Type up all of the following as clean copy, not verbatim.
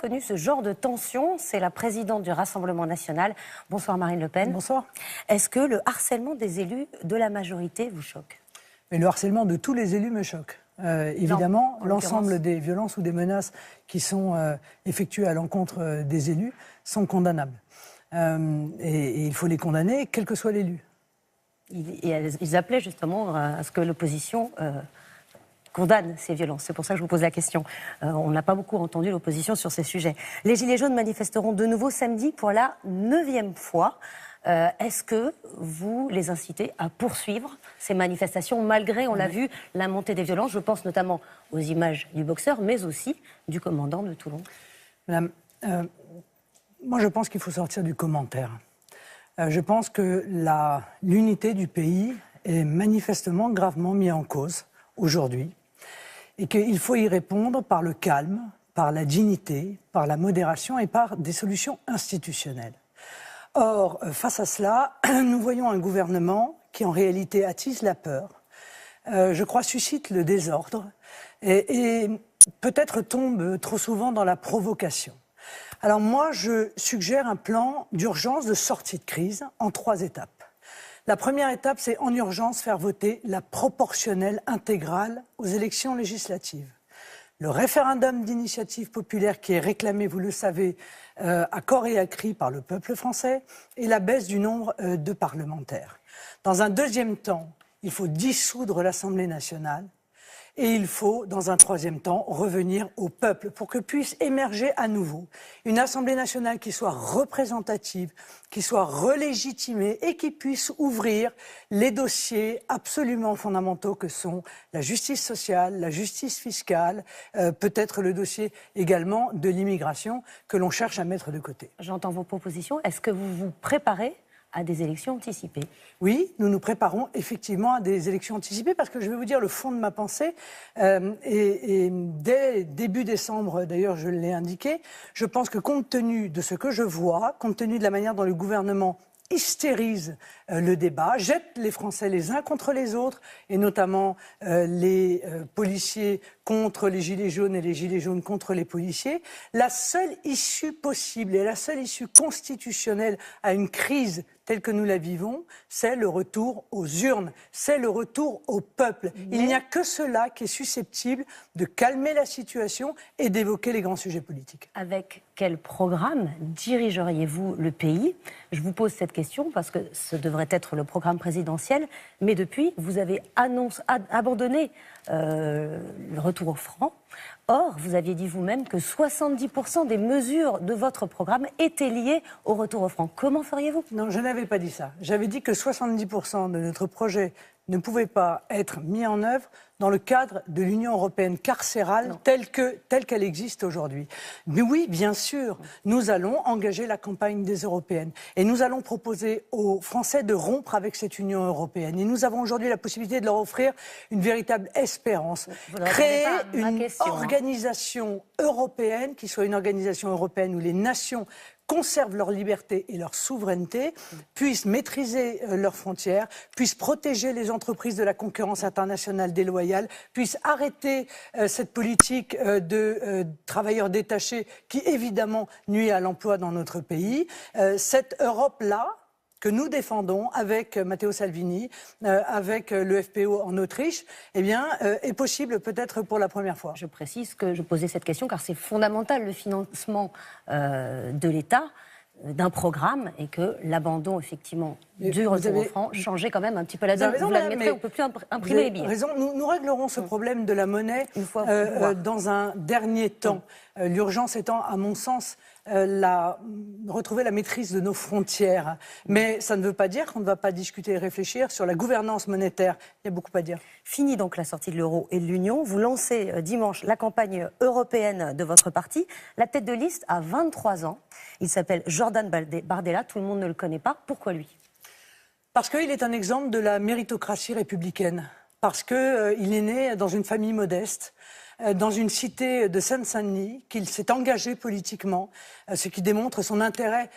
connu ce genre de tension. C'est la présidente du Rassemblement national. Bonsoir Marine Le Pen. Bonsoir. Est-ce que le harcèlement des élus de la majorité vous choque? Mais le harcèlement de tous les élus me choque. Évidemment, l'ensemble des violences ou des menaces qui sont effectuées à l'encontre des élus sont condamnables. Et il faut les condamner, quel que soit l'élu. Ils appelaient justement à ce que l'opposition condamne ces violences. C'est pour ça que je vous pose la question. On n'a pas beaucoup entendu l'opposition sur ces sujets. Les Gilets jaunes manifesteront de nouveau samedi pour la 9e fois. Est-ce que vous les incitez à poursuivre ces manifestations malgré, on l'a vu, la montée des violences? Je pense notamment aux images du boxeur, mais aussi du commandant de Toulon. Madame, moi je pense qu'il faut sortir du commentaire. Je pense que l'unité du pays est manifestement gravement mise en cause aujourd'hui et qu'il faut y répondre par le calme, par la dignité, par la modération et par des solutions institutionnelles. Or, face à cela, nous voyons un gouvernement qui en réalité attise la peur, je crois suscite le désordre et peut-être tombe trop souvent dans la provocation. Alors moi, je suggère un plan d'urgence de sortie de crise en 3 étapes. La première étape, c'est en urgence faire voter la proportionnelle intégrale aux élections législatives. Le référendum d'initiative populaire qui est réclamé, vous le savez, à corps et à cri par le peuple français, et la baisse du nombre de parlementaires. Dans un deuxième temps, il faut dissoudre l'Assemblée nationale. Et il faut, dans un troisième temps, revenir au peuple pour que puisse émerger à nouveau une Assemblée nationale qui soit représentative, qui soit relégitimée et qui puisse ouvrir les dossiers absolument fondamentaux que sont la justice sociale, la justice fiscale, peut-être le dossier également de l'immigration que l'on cherche à mettre de côté. J'entends vos propositions. Est-ce que vous vous préparez à des élections anticipées? Oui, nous nous préparons effectivement à des élections anticipées parce que je vais vous dire le fond de ma pensée. Et dès début décembre, d'ailleurs, je l'ai indiqué, je pense que compte tenu de ce que je vois, compte tenu de la manière dont le gouvernement hystérise le débat, jette les Français les uns contre les autres, et notamment les policiers contre les gilets jaunes et les gilets jaunes contre les policiers, la seule issue possible et la seule issue constitutionnelle à une crise telle que nous la vivons, c'est le retour aux urnes, c'est le retour au peuple. Il n'y a que cela qui est susceptible de calmer la situation et d'évoquer les grands sujets politiques. Avec quel programme dirigeriez-vous le pays? Je vous pose cette question parce que ce devrait être le programme présidentiel, mais depuis, vous avez abandonné le retour au franc. Or, vous aviez dit vous-même que 70% des mesures de votre programme étaient liées au retour au franc. Comment feriez-vous? Non, je n'avais pas dit ça. J'avais dit que 70% de notre projet ne pouvait pas être mis en œuvre dans le cadre de l'Union européenne carcérale telle qu'elle existe aujourd'hui. Mais oui, bien sûr, nous allons engager la campagne des européennes et nous allons proposer aux Français de rompre avec cette Union européenne. Et nous avons aujourd'hui la possibilité de leur offrir une véritable espérance. Créer une organisation européenne qui soit une organisation européenne où les nations conservent leur liberté et leur souveraineté, puissent maîtriser leurs frontières, puissent protéger les entreprises de la concurrence internationale déloyale, puissent arrêter cette politique de travailleurs détachés qui, évidemment, nuit à l'emploi dans notre pays. Cette Europe-là, que nous défendons avec Matteo Salvini, avec le FPO en Autriche, eh bien, est possible peut-être pour la première fois. Je précise que je posais cette question car c'est fondamental le financement de l'État d'un programme et que l'abandon effectivement du retour au franc changeait quand même un petit peu la donne. Vous l'admettrez, on ne peut plus imprimer les billets. Raison. Nous réglerons ce problème de la monnaie dans un dernier temps. L'urgence étant, à mon sens, retrouver la maîtrise de nos frontières. Mais ça ne veut pas dire qu'on ne va pas discuter et réfléchir sur la gouvernance monétaire. Il y a beaucoup à dire. Fini donc la sortie de l'euro et de l'Union. Vous lancez dimanche la campagne européenne de votre parti. La tête de liste a 23 ans. Il s'appelle Jordan Bardella. Tout le monde ne le connaît pas. Pourquoi lui? Parce qu'il est un exemple de la méritocratie républicaine. Parce qu'il est né dans une famille modeste, dans une cité de Seine-Saint-Denis, qu'il s'est engagé politiquement, ce qui démontre son intérêt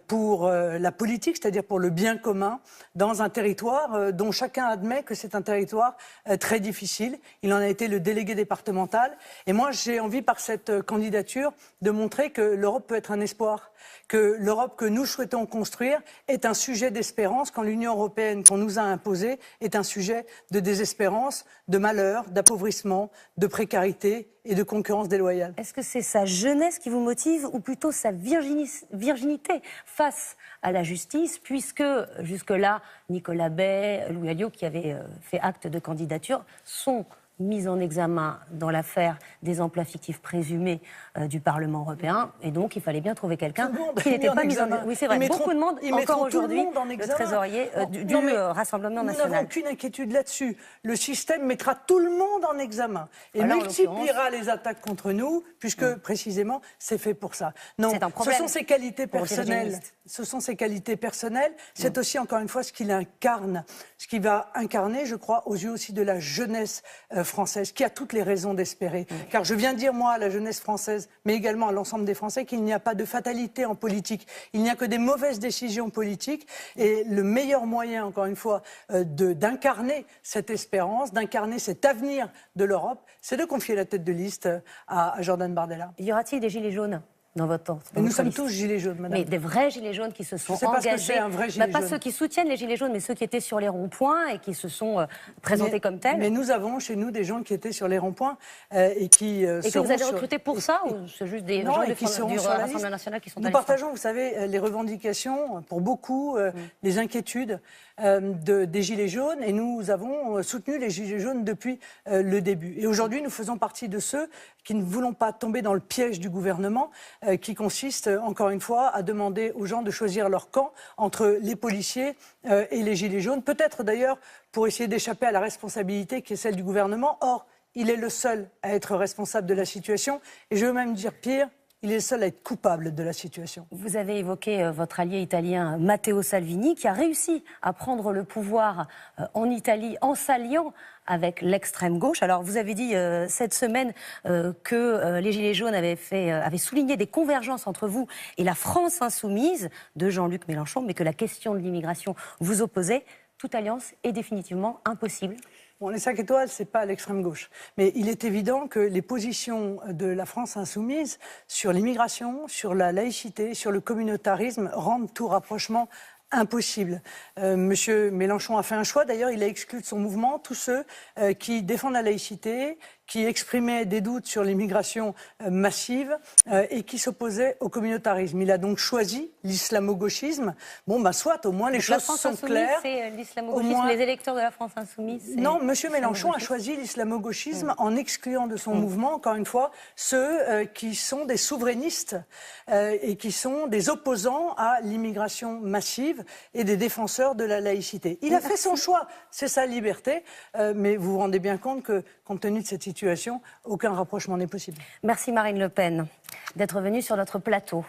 pour la politique, c'est-à-dire pour le bien commun, dans un territoire dont chacun admet que c'est un territoire très difficile. Il en a été le délégué départemental. Et moi, j'ai envie, par cette candidature, de montrer que l'Europe peut être un espoir, que l'Europe que nous souhaitons construire est un sujet d'espérance, quand l'Union européenne qu'on nous a imposée est un sujet de désespérance, de malheur, d'appauvrissement, de précarité et de concurrence déloyale. Est-ce que c'est sa jeunesse qui vous motive ou plutôt sa virginité face à la justice, puisque jusque-là, Nicolas Bay, Louis Alliot, qui avaient fait acte de candidature, sont mis en examen dans l'affaire des emplois fictifs présumés du Parlement européen, et donc il fallait bien trouver quelqu'un qui n'était pas mis en examen. Oui, c'est vrai, beaucoup de monde, encore aujourd'hui, le trésorier du Rassemblement national. Nous n'avons aucune inquiétude là-dessus. Le système mettra tout le monde en examen et multipliera les attaques contre nous, puisque précisément c'est fait pour ça. Non, ce sont ses qualités personnelles. Ce sont ses qualités personnelles. C'est aussi, encore une fois, ce qu'il incarne, ce qu'il va incarner, je crois, aux yeux aussi de la jeunesse française, qui a toutes les raisons d'espérer. Car je viens dire, moi, à la jeunesse française, mais également à l'ensemble des Français, qu'il n'y a pas de fatalité en politique. Il n'y a que des mauvaises décisions politiques. Et le meilleur moyen, encore une fois, d'incarner cette espérance, d'incarner cet avenir de l'Europe, c'est de confier la tête de liste à Jordan Bardella. Y aura-t-il des gilets jaunes dans votre temps? Nous sommes tous gilets jaunes, madame. Mais des vrais gilets jaunes qui se sont engagés. Je sais pas ce que c'est un vrai gilet jaune. Pas ceux qui soutiennent les gilets jaunes, mais ceux qui étaient sur les ronds-points et qui se sont présentés comme tels. Mais nous avons chez nous des gens qui étaient sur les ronds-points et qui et que vous avez recrutés pour ça ou c'est juste des gens du Rassemblement national qui sont Nous partageons, vous savez, les revendications, pour beaucoup, les inquiétudes des gilets jaunes, et nous avons soutenu les gilets jaunes depuis le début. Et aujourd'hui, nous faisons partie de ceux qui ne voulons pas tomber dans le piège du gouvernement, qui consiste, encore une fois, à demander aux gens de choisir leur camp entre les policiers et les gilets jaunes, peut-être d'ailleurs pour essayer d'échapper à la responsabilité qui est celle du gouvernement. Or, il est le seul à être responsable de la situation, et je veux même dire pire, il est le seul à être coupable de la situation. Vous avez évoqué votre allié italien Matteo Salvini, qui a réussi à prendre le pouvoir en Italie en s'alliant avec l'extrême gauche. Alors, vous avez dit cette semaine que les Gilets jaunes avaient souligné des convergences entre vous et la France insoumise de Jean-Luc Mélenchon, mais que la question de l'immigration vous opposait. Toute alliance est définitivement impossible. Bon, les 5 étoiles, c'est pas l'extrême gauche. Mais il est évident que les positions de la France insoumise sur l'immigration, sur la laïcité, sur le communautarisme rendent tout rapprochement impossible. Monsieur Mélenchon a fait un choix. D'ailleurs, il a exclu de son mouvement tous ceux qui défendent la laïcité, qui exprimaient des doutes sur l'immigration massive et qui s'opposaient au communautarisme. Il a donc choisi l'islamo-gauchisme. Bon, ben soit, au moins les choses sont claires. C'est l'islamo-gauchisme, les électeurs de la France insoumise. Non, monsieur Mélenchon a choisi l'islamo-gauchisme en excluant de son mouvement, encore une fois, ceux qui sont des souverainistes et qui sont des opposants à l'immigration massive et des défenseurs de la laïcité. Il a fait son choix, c'est sa liberté, mais vous vous rendez bien compte que, compte tenu de cette situation, aucun rapprochement n'est possible. Merci Marine Le Pen d'être venue sur notre plateau.